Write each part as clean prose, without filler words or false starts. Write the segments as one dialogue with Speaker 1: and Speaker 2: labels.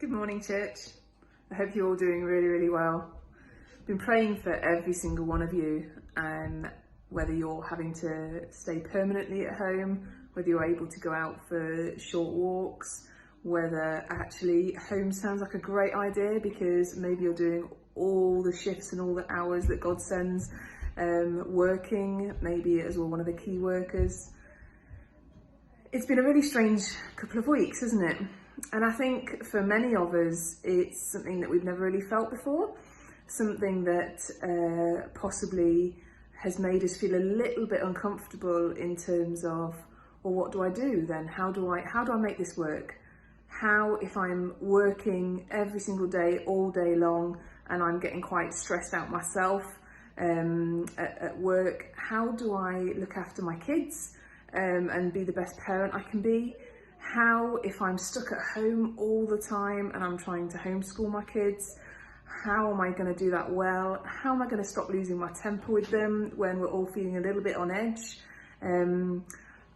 Speaker 1: Good morning, church. I hope you're all doing really well. I've been praying for every single one of you, and whether you're having to stay permanently at home, whether you're able to go out for short walks, whether actually home sounds like a great idea because maybe you're doing all the shifts and all the hours that God sends, working, maybe as well one of the key workers. It's been a really strange couple of weeks, isn't it? And I think for many of us, it's something that we've never really felt before, something that possibly has made us feel a little bit uncomfortable in terms of, well, what do I do then? How do I make this work? How, if I'm working every single day, all day long, and I'm getting quite stressed out myself at work, how do I look after my kids and be the best parent I can be? How, if I'm stuck at home all the time and I'm trying to homeschool my kids, how am I going to do that well? How am I going to stop losing my temper with them when we're all feeling a little bit on edge?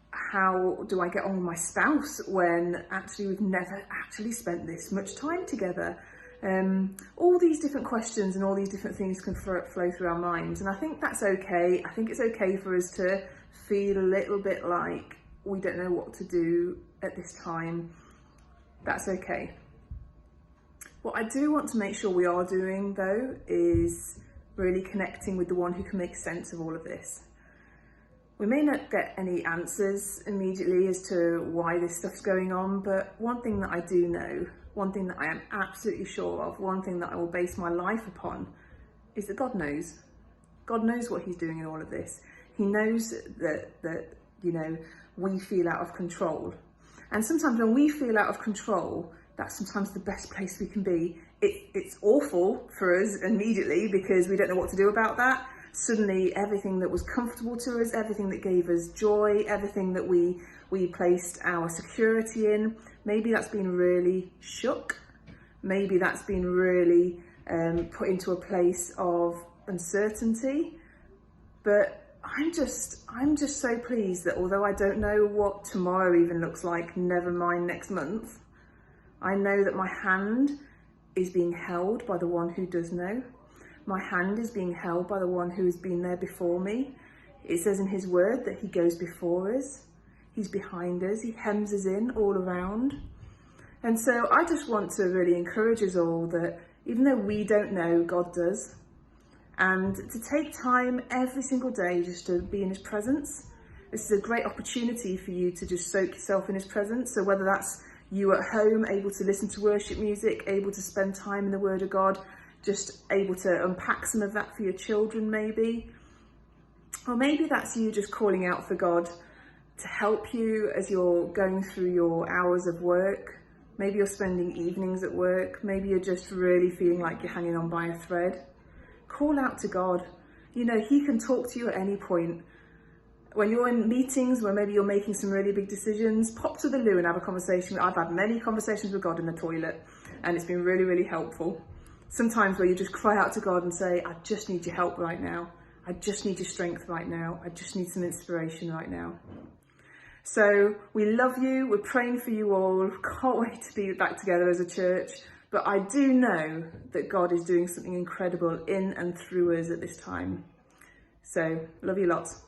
Speaker 1: How do I get on with my spouse when actually we've never actually spent this much time together? All these different questions and all these different things can flow through our minds, and I think that's okay. I think it's okay for us to feel a little bit like we don't know what to do at this time. That's okay. What I do want to make sure we are doing though is really connecting with the one who can make sense of all of this. We may not get any answers immediately as to why this stuff's going on, but one thing that I do know, one thing that I am absolutely sure of, one thing that I will base my life upon is that God knows. God knows what he's doing in all of this. He knows that we feel out of control. And sometimes when we feel out of control, that's sometimes the best place we can be. It's awful for us immediately because we don't know what to do about that. Suddenly everything that was comfortable to us, everything that gave us joy, everything that we placed our security in, maybe that's been really shook. Maybe that's been really put into a place of uncertainty. But I'm just so pleased that although I don't know what tomorrow even looks like, never mind next month, I know that my hand is being held by the one who does know. My hand is being held by the one who has been there before me. It says in his word that he goes before us, he's behind us, he hems us in all around. And so I just want to really encourage us all that even though we don't know, God does. And to take time every single day just to be in his presence. This is a great opportunity for you to just soak yourself in his presence. So whether that's you at home, able to listen to worship music, able to spend time in the word of God, just able to unpack some of that for your children maybe. Or maybe that's you just calling out for God to help you as you're going through your hours of work. Maybe you're spending evenings at work. Maybe you're just really feeling like you're hanging on by a thread. Call out to God. You know, he can talk to you at any point. When you're in meetings where maybe you're making some really big decisions, pop to the loo and have a conversation. I've had many conversations with God in the toilet and it's been really helpful. Sometimes where you just cry out to God and say, I just need your help right now. I just need your strength right now. I just need some inspiration right now. So we love you. We're praying for you all. Can't wait to be back together as a church. But I do know that God is doing something incredible in and through us at this time. So love you lots.